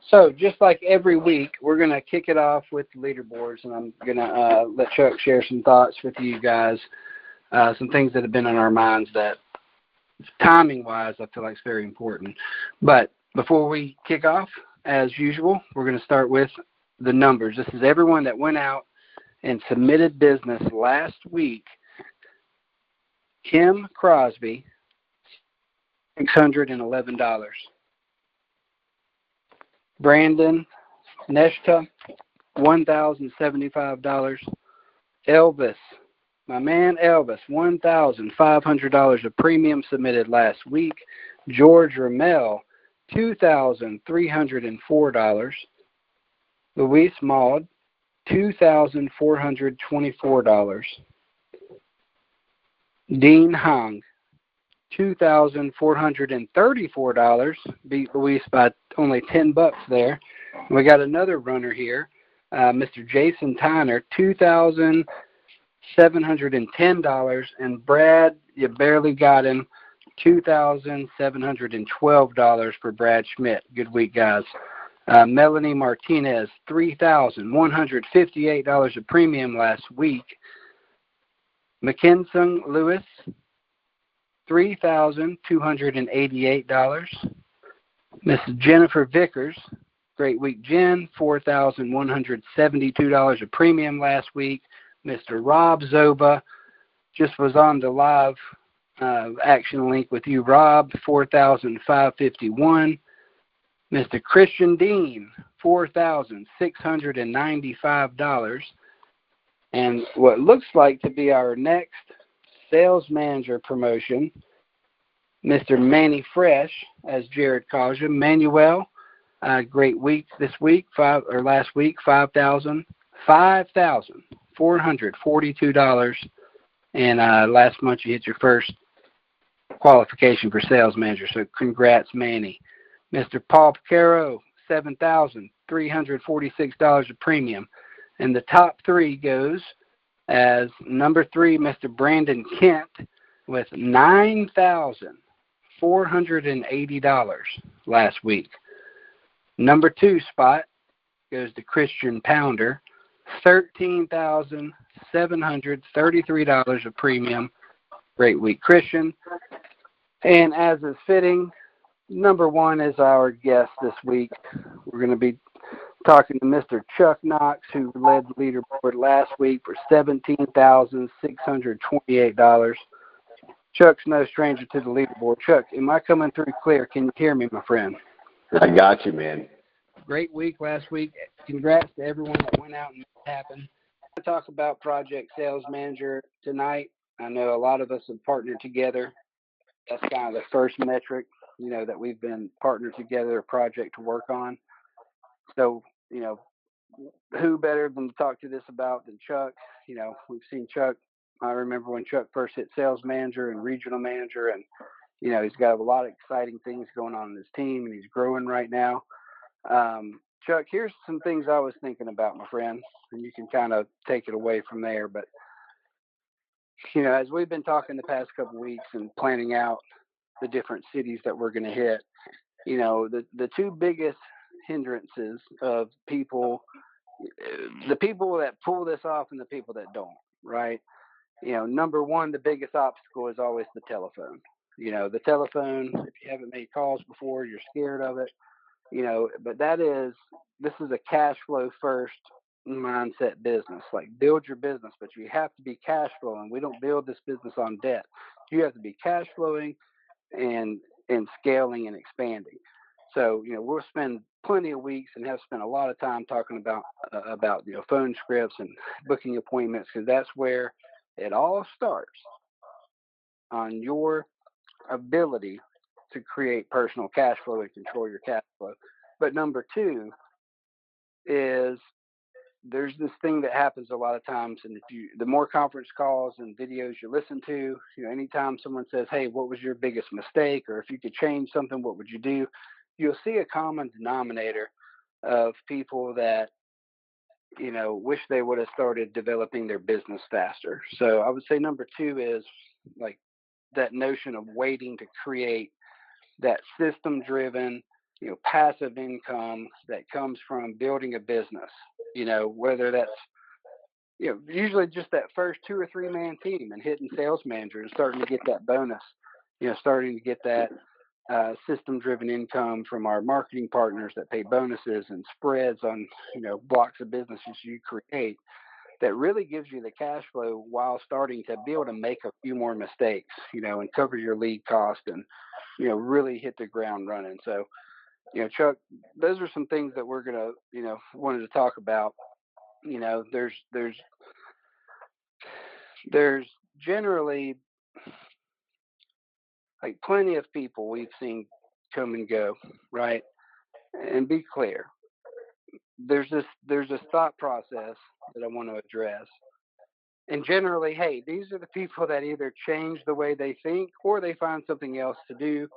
So just like every week, we're going to kick it off with the leaderboards, and I'm going to let Chuck share some thoughts with you guys, some things that have been on our minds that timing-wise I feel like is very important. But before we kick off, as usual, we're going to start with the numbers. This is everyone that went out and submitted business last week. Kim Crosby, $611. Brandon Neshta, $1,075. Elvis, my man Elvis, $1,500 of premium submitted last week. George Ramel, $2,304. Luis Maud, $2,424. Dean Hong, $2,434. Beat Luis by only $10 there. We got another runner here, Mr. Jason Tyner, $2,710, and Brad, you barely got him, $2,712 for Brad Schmidt. Good week, guys. Melanie Martinez, $3,158 of premium last week. Mackenzie Lewis, $3,288. Miss Jennifer Vickers, great week, Jen, $4,172 of premium last week. Mr. Rob Zoba just was on the live action link with you, Rob, $4,551. Mr. Christian Dean, $4,695. And what looks like to be our next sales manager promotion, Mr. Manny Fresh, as Jared calls him. Manuel, great week this week, last week, $5,442. And last month you hit your first qualification for sales manager, so congrats, Manny. Mr. Paul Picaro, $7,346 of premium. And the top three goes as number 3, Mr. Brandon Kent, with $9,480 last week. Number 2 spot goes to Christian Pounder, $13,733 of premium. Great week, Christian. And as is fitting, number 1 is our guest this week. We're going to be talking to Mr. Chuck Knox, who led the leaderboard last week for $17,628. Chuck's no stranger to the leaderboard. Chuck, am I coming through clear? Can you hear me, my friend? I got you, man. Great week last week. Congrats to everyone that went out and made it happen. I'm going to talk about Project Sales Manager tonight. I know a lot of us have partnered together. That's kind of the first metric, that we've been partnered together, a project to work on. So, who better than to talk to this about than Chuck? We've seen Chuck. I remember when Chuck first hit sales manager and regional manager, and, he's got a lot of exciting things going on in his team, and he's growing right now. Chuck, here's some things I was thinking about, my friend, and you can kind of take it away from there. But, as we've been talking the past couple of weeks and planning out the different cities that we're going to hit, the two biggest hindrances of people, the people that pull this off and the people that don't, right? Number 1, the biggest obstacle is always the telephone. The telephone, if you haven't made calls before, you're scared of it, but this is a cash flow first mindset business. Like, build your business, but you have to be cash flowing. We don't build this business on debt. You have to be cash flowing and scaling and expanding. So, we'll spend plenty of weeks and have spent a lot of time talking about phone scripts and booking appointments, because that's where it all starts, on your ability to create personal cash flow and control your cash flow. But number 2 is there's this thing that happens a lot of times, and the more conference calls and videos you listen to, anytime someone says, hey, what was your biggest mistake, or if you could change something, what would you do? You'll see a common denominator of people that, wish they would have started developing their business faster. So I would say number 2 is like that notion of waiting to create that system-driven, passive income that comes from building a business. Whether that's usually just that first 2 or 3 man team and hitting sales manager and starting to get that bonus. Starting to get that system-driven income from our marketing partners that pay bonuses and spreads on blocks of businesses you create. That really gives you the cash flow while starting to be able to make a few more mistakes, and cover your lead cost and really hit the ground running. So, Chuck, those are some things that we're gonna wanted to talk about. There's generally like plenty of people we've seen come and go, right? And be clear, there's this thought process that I want to address. And generally, hey, these are the people that either change the way they think or they find something else to do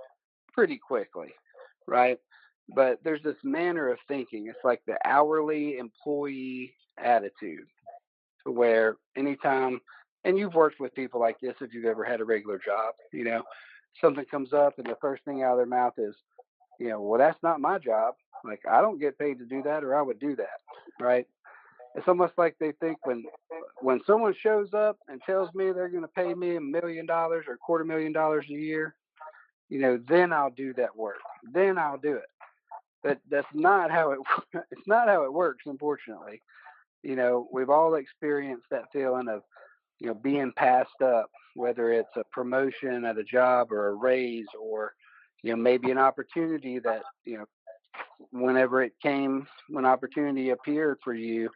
pretty quickly, right? But there's this manner of thinking. It's like the hourly employee attitude, to where anytime, and you've worked with people like this if you've ever had a regular job, something comes up and the first thing out of their mouth is, well, that's not my job. Like, I don't get paid to do that, or I would do that, right? It's almost like they think when someone shows up and tells me they're going to pay me $1 million or $250,000 a year, then I'll do that work. Then I'll do it. But that's not how it. It's not how it works, unfortunately. We've all experienced that feeling of being passed up, whether it's a promotion at a job or a raise, or maybe an opportunity that whenever it came, when opportunity appeared for you,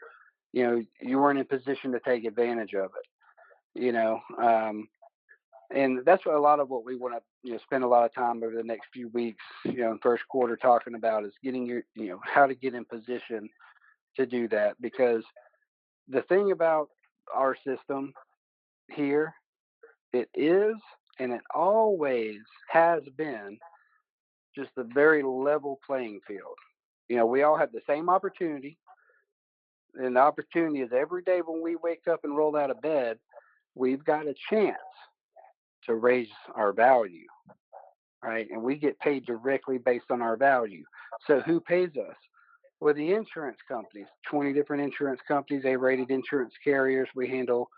you weren't in position to take advantage of it. And that's what a lot of what we want to spend a lot of time over the next few weeks, in first quarter, talking about is getting your how to get in position to do that. Because the thing about our system here, it is and it always has been just a very level playing field. We all have the same opportunity, and the opportunity is every day when we wake up and roll out of bed, we've got a chance to raise our value, right? And we get paid directly based on our value. So who pays us? Well, the insurance companies, 20 different insurance companies, A-rated insurance carriers we handle,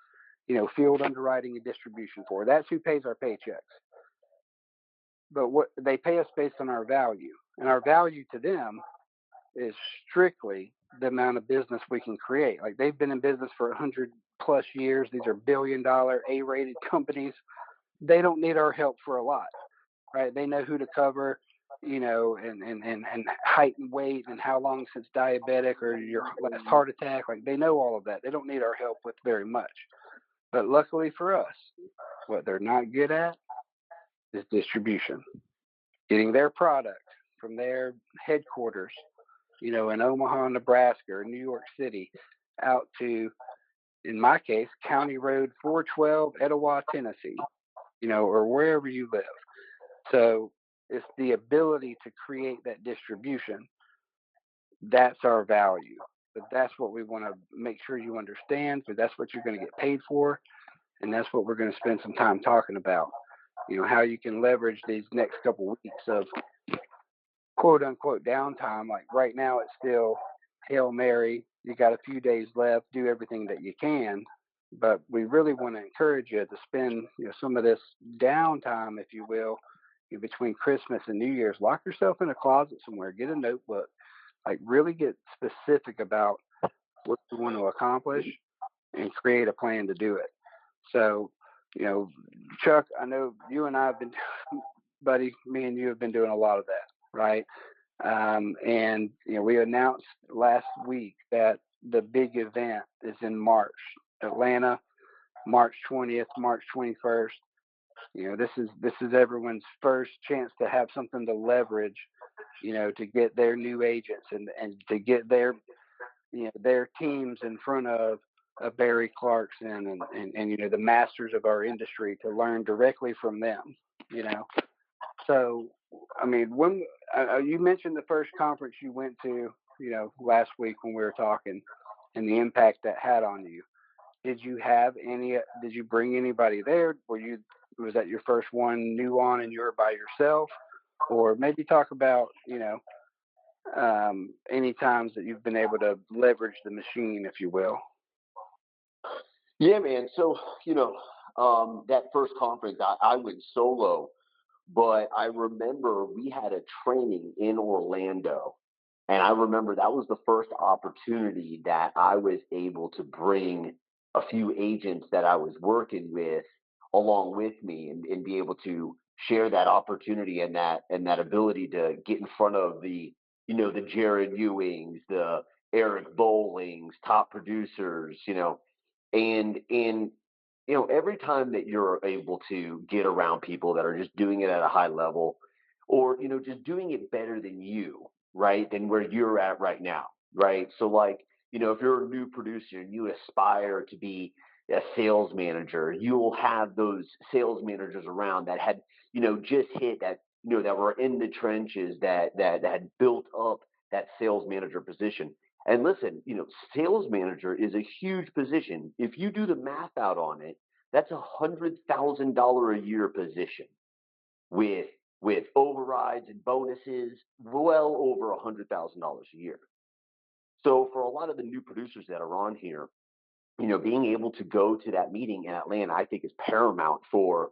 field underwriting and distribution for. That's who pays our paychecks. But what they pay us based on our value. And our value to them is strictly the amount of business we can create. Like, they've been in business for 100+ years. These are billion-dollar A-rated companies. They don't need our help for a lot, right? They know who to cover, and height and weight and how long since diabetic or your last heart attack. Like, they know all of that. They don't need our help with very much. But luckily for us, what they're not good at is distribution, getting their product from their headquarters, in Omaha, Nebraska, or New York City, out to, in my case, County Road 412, Etowah, Tennessee, or wherever you live. So it's the ability to create that distribution. That's our value. But that's what we want to make sure you understand, because that's what you're going to get paid for. And that's what we're going to spend some time talking about. How you can leverage these next couple weeks of quote unquote downtime. Like, right now, it's still Hail Mary. You got a few days left, do everything that you can. But we really want to encourage you to spend some of this downtime, if you will, between Christmas and New Year's. Lock yourself in a closet somewhere, get a notebook, like really get specific about what you want to accomplish and create a plan to do it. So, Chuck, I know you and I have been, buddy, me and you have been doing a lot of that, right? And we announced last week that the big event is in March, Atlanta, March 20th, March 21st. This is everyone's first chance to have something to leverage, to get their new agents and to get their their teams in front of Barry Clarkson and the masters of our industry, to learn directly from them. So, I mean, when you mentioned the first conference you went to, last week when we were talking, and the impact that had on you. Did you bring anybody there? Was that your first one new on and you were by yourself? Or maybe talk about, any times that you've been able to leverage the machine, if you will. Yeah, man. So, that first conference, I went solo, but I remember we had a training in Orlando. And I remember that was the first opportunity that I was able to bring a few agents that I was working with along with me and be able to share that opportunity and that ability to get in front of the Jared Ewings, the Eric Bowlings, top producers, and every time that you're able to get around people that are just doing it at a high level, or just doing it better than you, right, than where you're at right now, right? So, like, if you're a new producer and you aspire to be a sales manager, you'll have those sales managers around that had just hit that, that were in the trenches, that had built up that sales manager position. And listen, sales manager is a huge position. If you do the math out on it, that's $100,000 a year position with overrides and bonuses, well over $100,000 a year. So for a lot of the new producers that are on here, being able to go to that meeting in Atlanta, I think is paramount for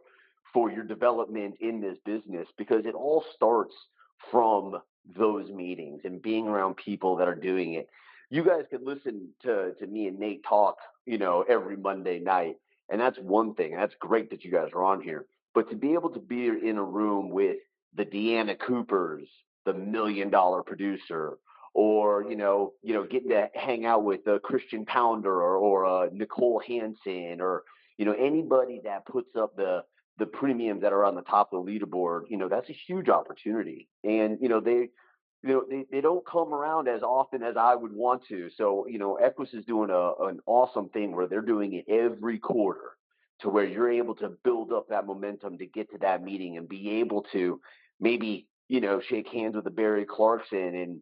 your development in this business, because it all starts from those meetings and being around people that are doing it. You guys could listen to me and Nate talk, every Monday night, and that's one thing. And that's great that you guys are on here. But to be able to be in a room with the Deanna Coopers, the $1 million producer, or getting to hang out with Christian Pounder or Nicole Hansen, or anybody that puts up the premiums that are on the top of the leaderboard, that's a huge opportunity. And they don't come around as often as I would want to. So Equus is doing an awesome thing where they're doing it every quarter, to where you're able to build up that momentum to get to that meeting and be able to maybe shake hands with a Barry Clarkson. And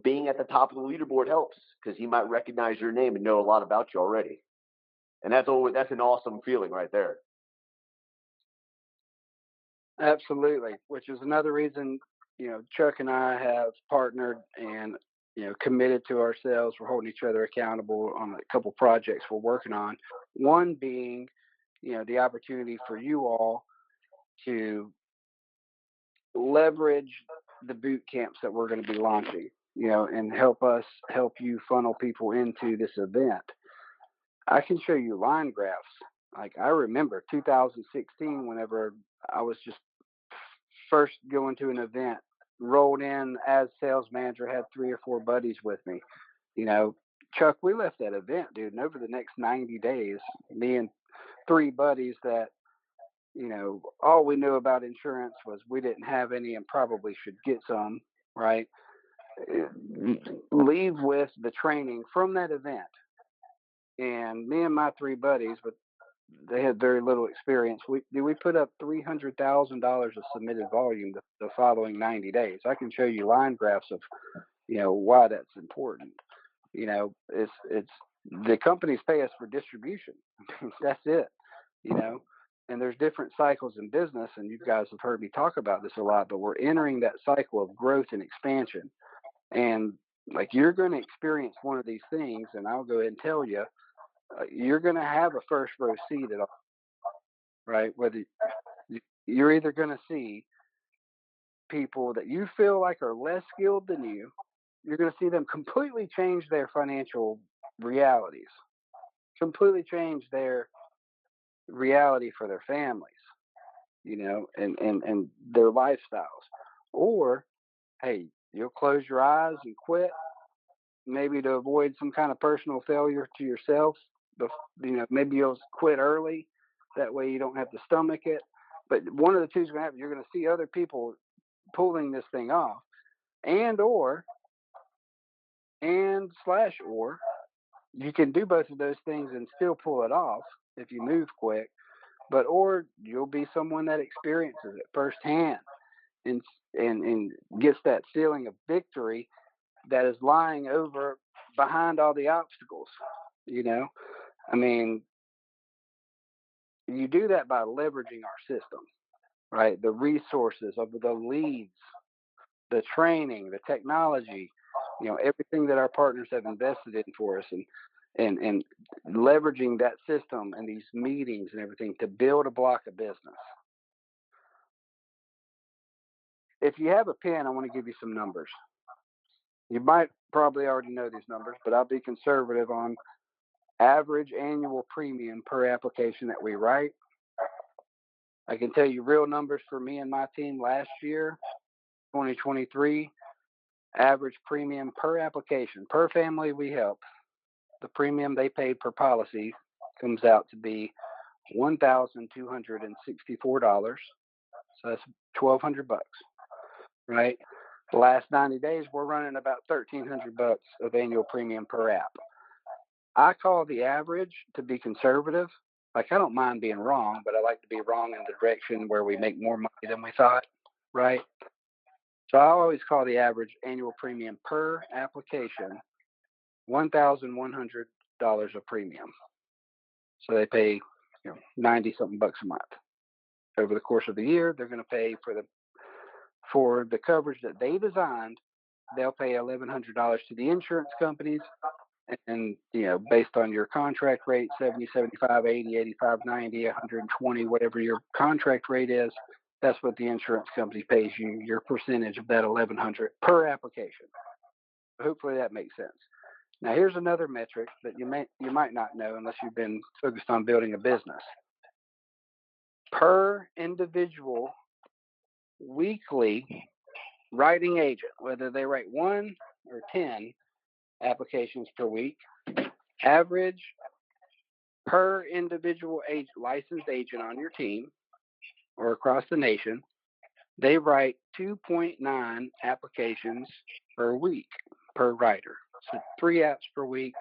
being at the top of the leaderboard helps, because he might recognize your name and know a lot about you already. And that's an awesome feeling right there. Absolutely, which is another reason, Chuck and I have partnered and, committed to ourselves. We're holding each other accountable on a couple projects we're working on. One being, the opportunity for you all to leverage the boot camps that we're going to be launching, and help you funnel people into this event. I can show you line graphs. Like, I remember 2016, whenever I was just first going to an event, rolled in as sales manager, had 3 or 4 buddies with me. Chuck, we left that event, dude, and over the next 90 days, me and 3 buddies that, all we knew about insurance was we didn't have any and probably should get some, right? Leave with the training from that event. And me and my 3 buddies, but they had very little experience. We put up $300,000 of submitted volume the following 90 days. I can show you line graphs of why that's important. It's the companies pay us for distribution. That's it. You know, and there's different cycles in business, and you guys have heard me talk about this a lot. But we're entering that cycle of growth and expansion, and like, you're going to experience one of these things, and I'll go ahead and tell you, you're going to have a first row seat at all, right? Whether you're either going to see people that you feel like are less skilled than you, you're going to see them completely change their financial realities, completely change their reality for their families, and their lifestyles. Or, hey, you'll close your eyes and quit, maybe to avoid some kind of personal failure to yourself. Maybe you'll quit early. That way you don't have to stomach it. But one of the two is going to happen. You're going to see other people pulling this thing off, and slash or you can do both of those things and still pull it off if you move quick. But or you'll be someone that experiences it firsthand and and gets that feeling of victory that is lying over behind all the obstacles. You know, I mean, you do that by leveraging our system, right? The resources of the leads, the training, the technology, everything that our partners have invested in for us, and leveraging that system and these meetings and everything to build a block of business. If you have a pen, I want to give you some numbers. You might probably already know these numbers, but I'll be conservative on average annual premium per application that we write. I can tell you real numbers for me and my team last year, 2023, average premium per application, per family we help, the premium they paid per policy comes out to be $1,264. So that's $1,200, right? The last 90 days, we're running about $1,300 of annual premium per app. I call the average to be conservative. Like, I don't mind being wrong, but I like to be wrong in the direction where we make more money than we thought, right? So I always call the average annual premium per application $1,100 of premium. So they pay 90 something bucks a month. Over the course of the year, they're going to pay for the coverage that they designed. They'll pay $1,100 to the insurance companies, and based on your contract rate, 70, 75, 80, 85, 90, 120, whatever your contract rate is, that's what the insurance company pays you, your percentage of that $1,100 per application. Hopefully that makes sense. Now here's another metric that you might not know unless you've been focused on building a business. Per individual weekly writing agent, whether they write 1 or 10 applications per week, average per individual licensed agent on your team or across the nation, they write 2.9 applications per week per writer. So 3 apps per week.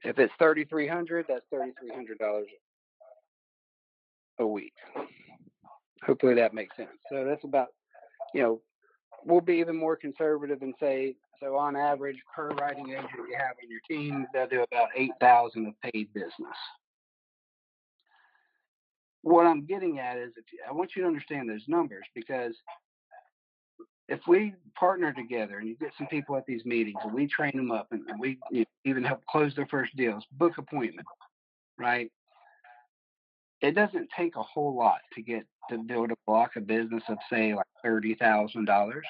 If it's $3,300, that's $3,300 a week. Hopefully that makes sense. So that's about, we'll be even more conservative and say, so on average, per writing agent you have on your team, they'll do about 8,000 of paid business. What I'm getting at is, I want you to understand those numbers, because if we partner together and you get some people at these meetings and we train them up and we even help close their first deals, book appointment, right? It doesn't take a whole lot to build a block of business of, say, like $30,000.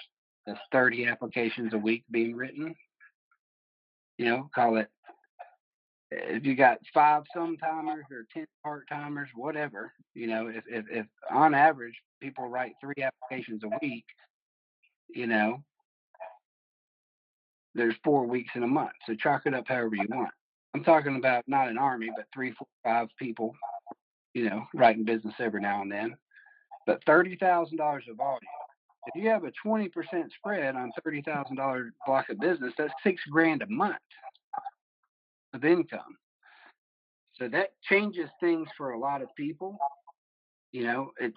That's 30 applications a week being written. Call it, if you got 5 some-timers or 10 part-timers, whatever, if on average people write 3 applications a week, there's 4 weeks in a month. So chalk it up however you want. I'm talking about not an army, but 3, 4, 5 people, writing business every now and then. But $30,000 of volume. If you have a 20% spread on $30,000 block of business, that's $6,000 a month of income. So that changes things for a lot of people. It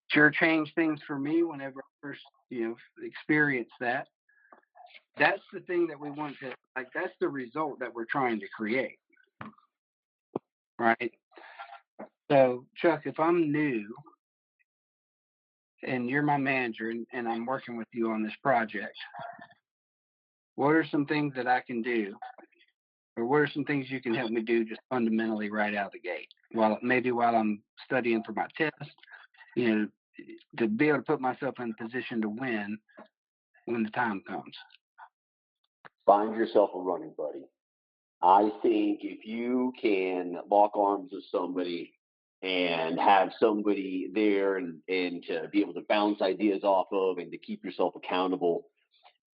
sure changed things for me whenever I first, experienced that. That's the thing that we want to, that's the result that we're trying to create. Right? So, Chuck, if I'm new and you're my manager and I'm working with you on this project, what are some things that I can do? Or what are some things you can help me do just fundamentally right out of the gate? While I'm studying for my test, to be able to put myself in a position to win when the time comes. Find yourself a running buddy. I think if you can lock arms with somebody and have somebody there and to be able to bounce ideas off of and to keep yourself accountable,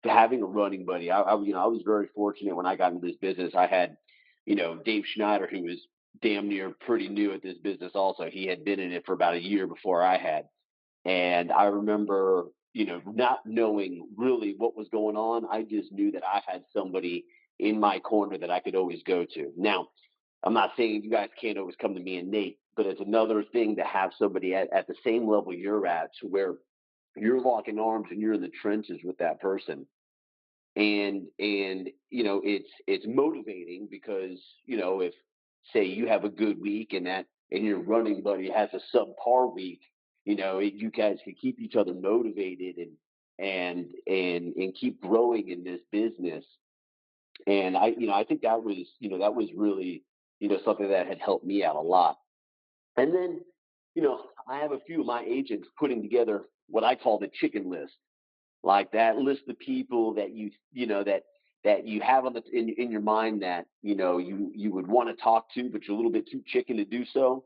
to having a running buddy. I was very fortunate when I got into this business. I had, Dave Schneider, who was damn near pretty new at this business also. He had been in it for about a year before I had. And I remember, not knowing really what was going on. I just knew that I had somebody in my corner that I could always go to. Now, I'm not saying you guys can't always come to me and Nate, but it's another thing to have somebody at the same level you're at, to where you're locking arms and you're in the trenches with that person. And it's motivating because, if, say, you have a good week and your running buddy has a subpar week, you guys can keep each other motivated and keep growing in this business. And I think that was really, something that had helped me out a lot. And then, I have a few of my agents putting together what I call the chicken list, like that list of people that that you have in your mind that you would want to talk to, but you're a little bit too chicken to do so.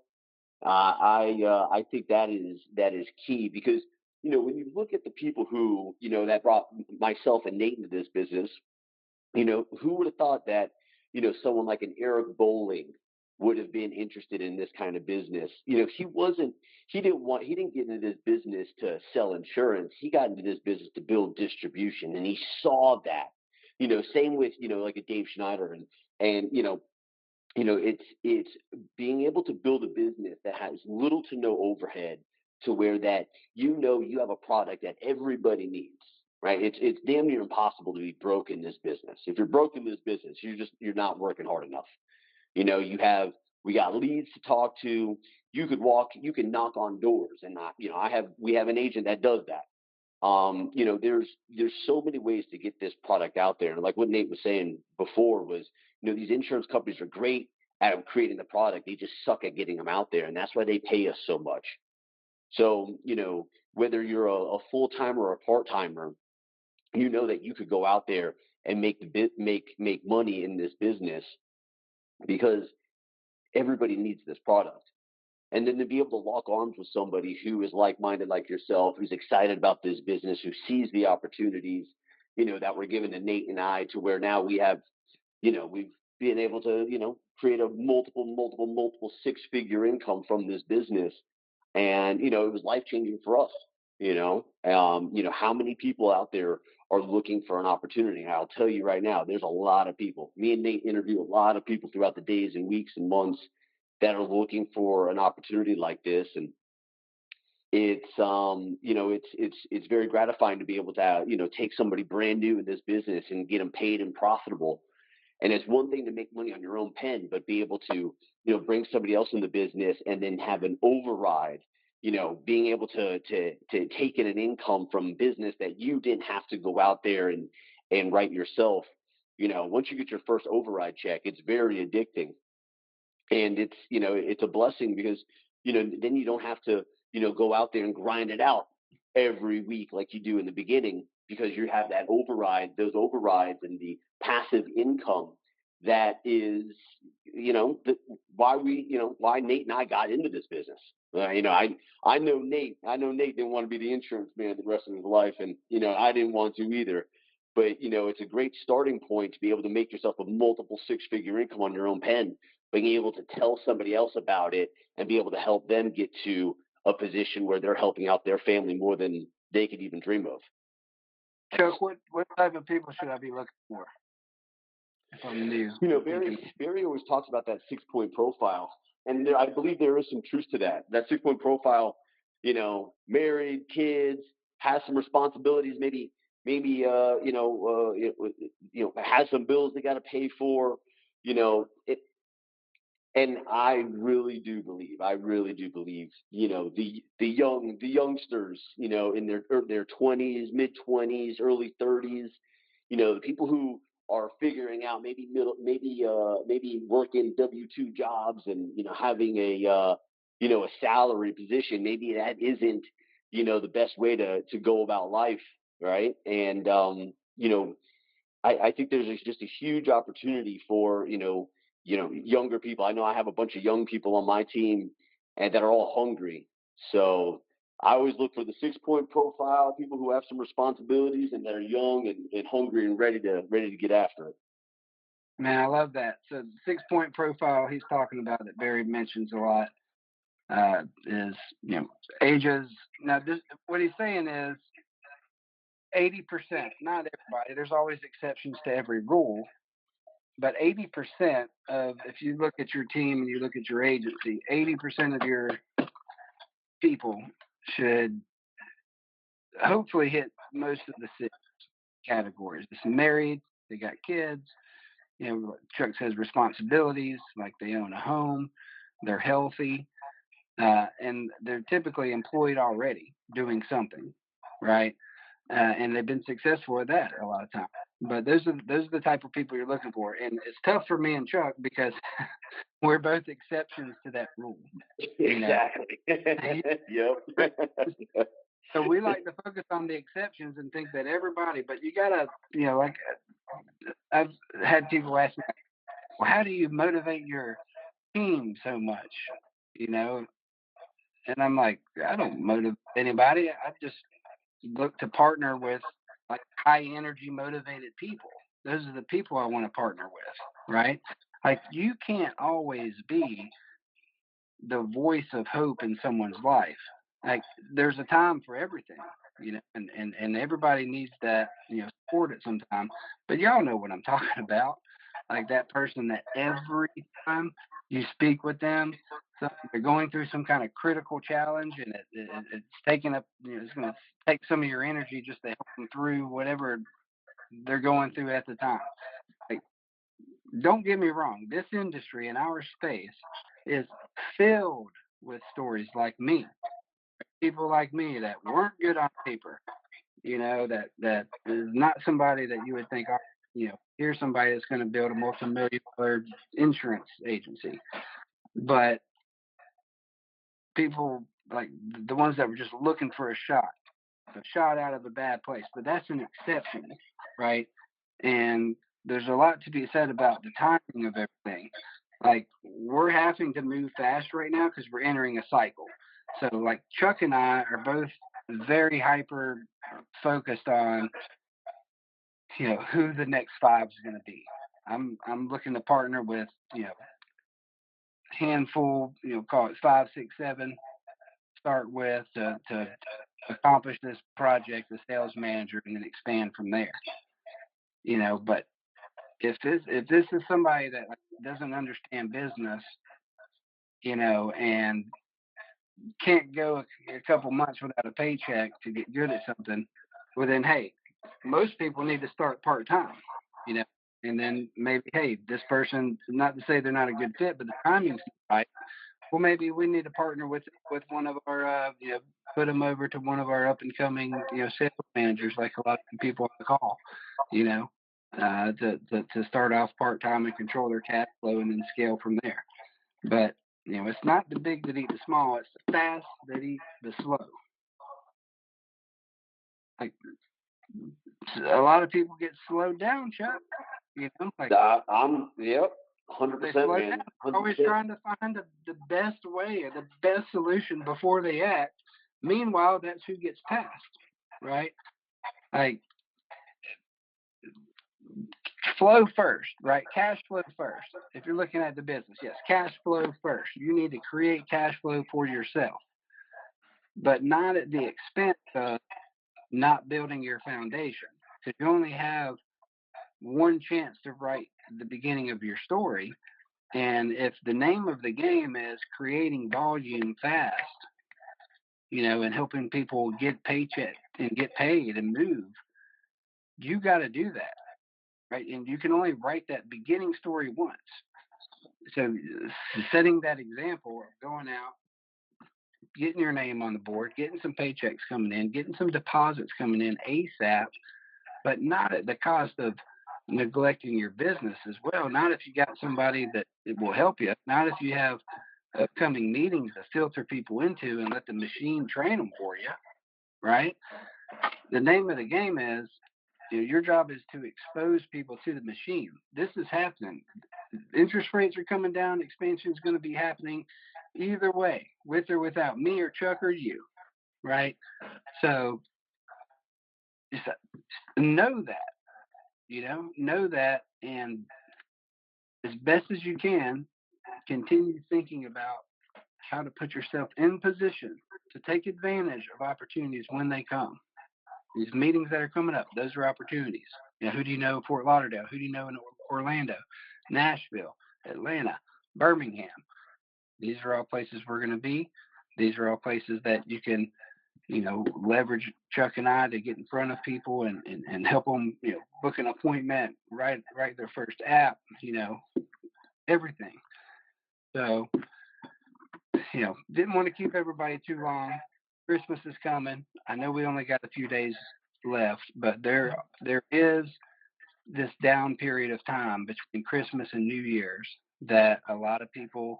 I think that is key because when you look at the people who that brought myself and Nate into this business, who would have thought that, someone like an Eric Bowling would have been interested in this kind of business? He didn't get into this business to sell insurance. He got into this business to build distribution, and he saw that. Same with, like a Dave Schneider and it's being able to build a business that has little to no overhead to where that you have a product that everybody needs, right? It's damn near impossible to be broke in this business. If you're broke in this business, you're not working hard enough. We got leads to talk to. You can knock on doors, and not, we have an agent that does that. There's so many ways to get this product out there. And like what Nate was saying before was, these insurance companies are great at creating the product. They just suck at getting them out there. And that's why they pay us so much. So, whether you're a full timer or a part timer, that you could go out there and make money in this business because everybody needs this product. And then to be able to lock arms with somebody who is like-minded like yourself, who's excited about this business, who sees the opportunities, that were given to Nate and I, to where now we've been able to, create a multiple six-figure income from this business. And, it was life-changing for us, how many people out there are looking for an opportunity. And I'll tell you right now, there's a lot of people. Me and Nate interview a lot of people throughout the days and weeks and months that are looking for an opportunity like this. And it's very gratifying to be able to, take somebody brand new in this business and get them paid and profitable. And it's one thing to make money on your own pen, but be able to, bring somebody else in the business and then have an override, being able to take in an income from business that you didn't have to go out there and write yourself. Once you get your first override check, it's very addicting. And it's a blessing because, then you don't have to, go out there and grind it out every week like you do in the beginning, because you have those overrides and the passive income that is, why Nate and I got into this business. I know Nate didn't want to be the insurance man the rest of his life, and I didn't want to either. But it's a great starting point to be able to make yourself a multiple six-figure income on your own pen, being able to tell somebody else about it and be able to help them get to a position where they're helping out their family more than they could even dream of. Chuck, what type of people should I be looking for if I'm new? Barry always talks about that 6-point profile, and I believe there is some truth to that. That 6-point profile, married, kids, has some responsibilities, maybe has some bills they got to pay for, it. And I really do believe, the youngsters, in their 20s, mid 20s, early 30s, the people who are figuring out maybe working W-2 jobs and, having a salary position. Maybe that isn't, the best way to go about life. Right. And, I think there's just a huge opportunity for, younger people. I know I have a bunch of young people on my team and that are all hungry. So I always look for the 6-point profile, people who have some responsibilities and that are young and hungry and ready to get after it. Man, I love that. So the 6-point profile he's talking about that Barry mentions a lot is, ages. Now, what he's saying is 80%, not everybody. There's always exceptions to every rule. But 80% of, if you look at your team and you look at your agency, 80% of your people should hopefully hit most of the 6 categories. It's married, they got kids, Chuck says responsibilities, like they own a home, they're healthy, and they're typically employed already doing something, right? and they've been successful at that a lot of times. But those are the type of people you're looking for, and it's tough for me and Chuck because we're both exceptions to that rule. You know, Exactly. Yep. so we like to focus on the exceptions and think that everybody. But you gotta, like I've had people ask me, well, how do you motivate your team so much? You know, and I'm like, I don't motivate anybody. I just look to partner with like high energy motivated people. Those are the people I want to partner with, right? Like you can't always be the voice of hope in someone's life. Like there's a time for everything, and everybody needs that, support at some time. But y'all know what I'm talking about. Like that person that every time you speak with them, so they're going through some kind of critical challenge, and it's taking up, it's going to take some of your energy just to help them through whatever they're going through at the time. Like, don't get me wrong, this industry in our space is filled with stories like me, people like me that weren't good on paper, that is not somebody that you would think, oh, here's somebody that's going to build a multi-million dollar insurance agency. But people like the ones that were just looking for a shot out of a bad place. But that's an exception, right? And there's a lot to be said about the timing of everything. Like we're having to move fast right now because we're entering a cycle. So like Chuck and I are both very hyper focused on who the next five is going to be. I'm looking to partner with handful, call it 5, 6, 7. Start with to accomplish this project, the sales manager, and then expand from there. But if this is somebody that doesn't understand business, and can't go a couple months without a paycheck to get good at something, well then hey, most people need to start part time, you know, and then maybe hey, this person, not to say they're not a good fit, but the timing's not right. Well, maybe we need to partner with one of our, put them over to one of our up and coming, sales managers, like a lot of people on the call, you know, to start off part time and control their cash flow and then scale from there. But it's not the big that eat the small; it's the fast that eat the slow. Like a lot of people get slowed down, Chuck. Like Yep, they 100%, slow down. man, They're always 100%. trying to find the best way or the best solution before they act. Meanwhile, that's who gets passed, right? Like flow first, right? Cash flow first. If you're looking at the business, yes, cash flow first. You need to create cash flow for yourself, but not at the expense of not building your foundation. Because you only have one chance to write the beginning of your story. And if the name of the game is creating volume fast, and helping people get paycheck and get paid and move, you got to do that, right? And you can only write that beginning story once. So setting that example of going out, getting your name on the board, getting some paychecks coming in, getting some deposits coming in ASAP, but not at the cost of neglecting your business as well. Not if you got somebody that it will help you. Not if you have upcoming meetings to filter people into and let the machine train them for you, right? The name of the game is your job is to expose people to the machine. This is happening. Interest rates are coming down. Expansion is going to be happening either way, with or without me or Chuck or you, right? So just know that, know that, and as best as you can, continue thinking about how to put yourself in position to take advantage of opportunities when they come. These meetings that are coming up, those are opportunities. Who do you know in Fort Lauderdale? Who do you know in Orlando, Nashville, Atlanta, Birmingham? These are all places we're going to be. These are all places that you can, leverage Chuck and I to get in front of people and help them, book an appointment, write their first app, everything. So, didn't want to keep everybody too long. Christmas is coming. I know we only got a few days left, but there is this down period of time between Christmas and New Year's that a lot of people,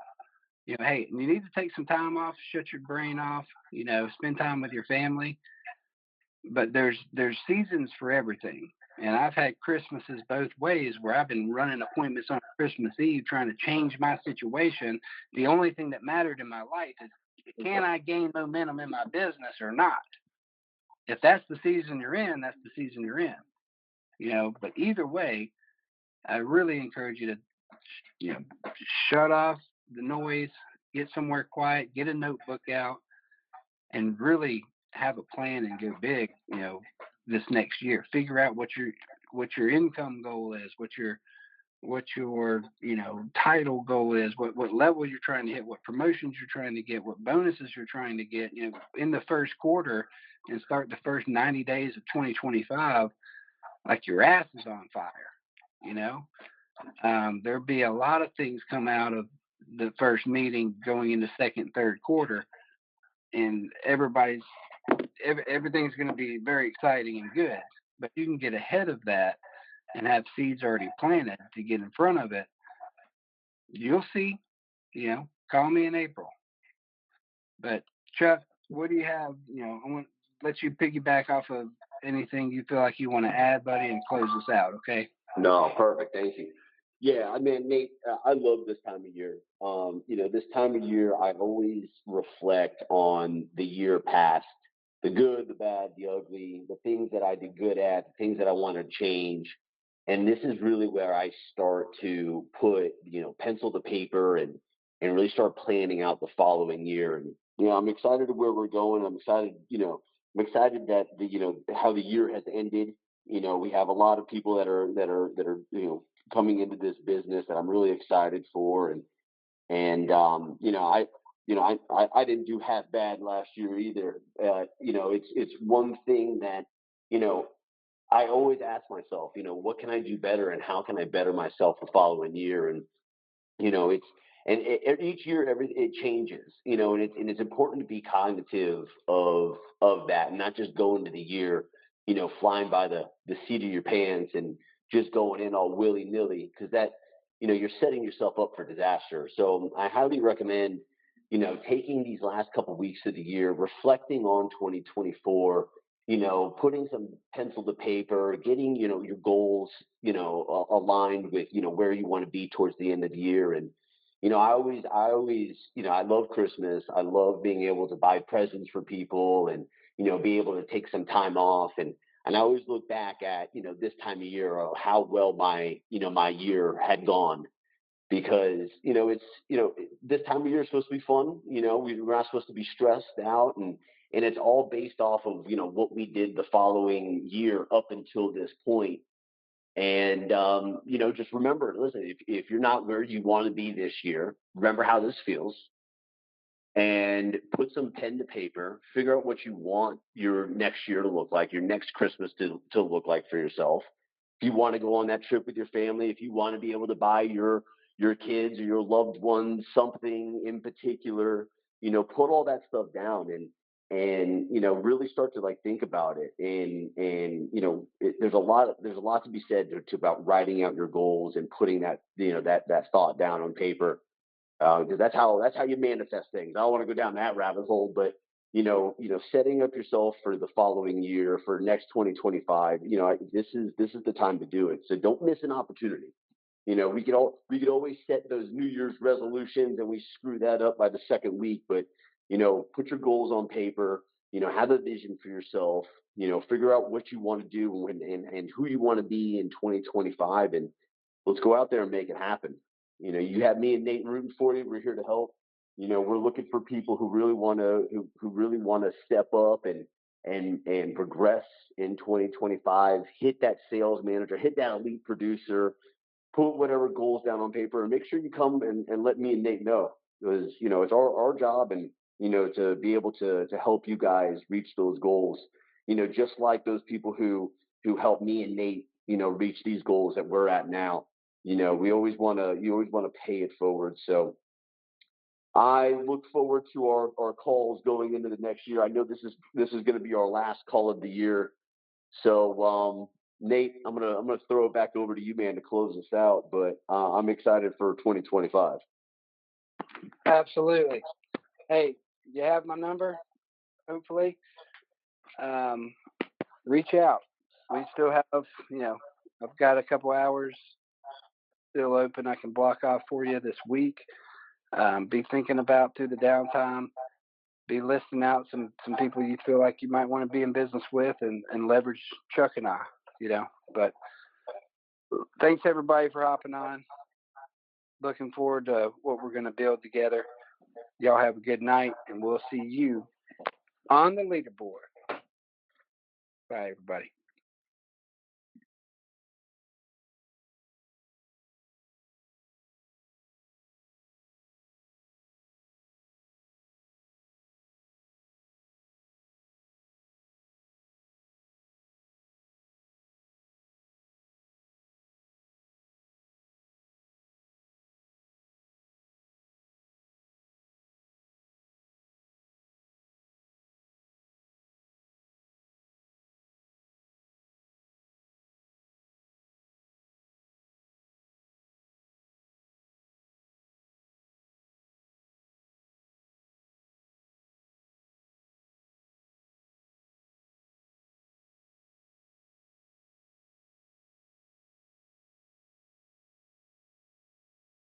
hey, you need to take some time off, shut your brain off, spend time with your family. But there's seasons for everything. And I've had Christmases both ways where I've been running appointments on Christmas Eve trying to change my situation. The only thing that mattered in my life is, can I gain momentum in my business or not? If that's the season you're in, that's the season you're in. But either way, I really encourage you to, you know, shut off the noise, get somewhere quiet, get a notebook out, and really have a plan and go big. This next year, figure out what your income goal is, what your title goal is, what level you're trying to hit, what promotions you're trying to get, what bonuses you're trying to get. In the first quarter, and start the first 90 days of 2025 like your ass is on fire. You know, there'll be a lot of things come out of the first meeting going into second, third quarter, and everything's going to be very exciting and good. But you can get ahead of that and have seeds already planted to get in front of it. You'll see. Call me in April. But Chuck, what do you have? I want to let you piggyback off of anything you feel like you want to add, buddy, and close this out. Okay. No, perfect. Thank you. Yeah, I mean, Nate, I love this time of year. This time of year, I always reflect on the year past, the good, the bad, the ugly, the things that I did good at, the things that I want to change. And this is really where I start to put, pencil to paper and really start planning out the following year. And, I'm excited to where we're going. I'm excited that how the year has ended. We have a lot of people that are coming into this business that I'm really excited for, and I didn't do half bad last year either. It's one thing that you know I always ask myself, what can I do better, and how can I better myself the following year? And it's each year it changes, and it's important to be cognitive of that, and not just go into the year, flying by the seat of your pants and just going in all willy nilly, because that, you're setting yourself up for disaster. So I highly recommend, taking these last couple weeks of the year, reflecting on 2024, putting some pencil to paper, getting, your goals, aligned with, where you want to be towards the end of the year. And, I always, I love Christmas. I love being able to buy presents for people and, be able to take some time off. And I always look back at, this time of year, how well my year had gone, because it's this time of year is supposed to be fun. We're not supposed to be stressed out, and it's all based off of what we did the following year up until this point. And just remember, listen, if you're not where you want to be this year, remember how this feels, and put some pen to paper. Figure out what you want your next year to look like, your next Christmas to look like for yourself. If you want to go on that trip with your family, if you want to be able to buy your kids or your loved ones something in particular, put all that stuff down, and really start to like think about it. And there's a lot to be said about writing out your goals and putting that thought down on paper, because that's how you manifest things. I don't want to go down that rabbit hole, but setting up yourself for the following year, for next 2025. This is the time to do it. So don't miss an opportunity. We could always set those New Year's resolutions, and we screw that up by the second week. But put your goals on paper. Have a vision for yourself. Figure out what you want to do, and who you want to be in 2025, and let's go out there and make it happen. You have me and Nate rooting for you. We're here to help. We're looking for people who really want to who really want to step up and progress in 2025. Hit that sales manager, hit that elite producer, put whatever goals down on paper, and make sure you come and let me and Nate know, because it's our job, and to be able to help you guys reach those goals. Just like those people who help me and Nate reach these goals that we're at now. You always want to pay it forward. So I look forward to our calls going into the next year. I know this is going to be our last call of the year. So, Nate, I'm gonna throw it back over to you, man, to close us out. But I'm excited for 2025. Absolutely. Hey, you have my number. Hopefully, um, reach out. We still have, I've got a couple hours still open. I can block off for you this week. Be thinking about through the downtime. Be listing out some people you feel like you might want to be in business with, and leverage Chuck and I. But thanks everybody for hopping on. Looking forward to what we're going to build together. Y'all have a good night, and we'll see you on the leaderboard. Bye, everybody.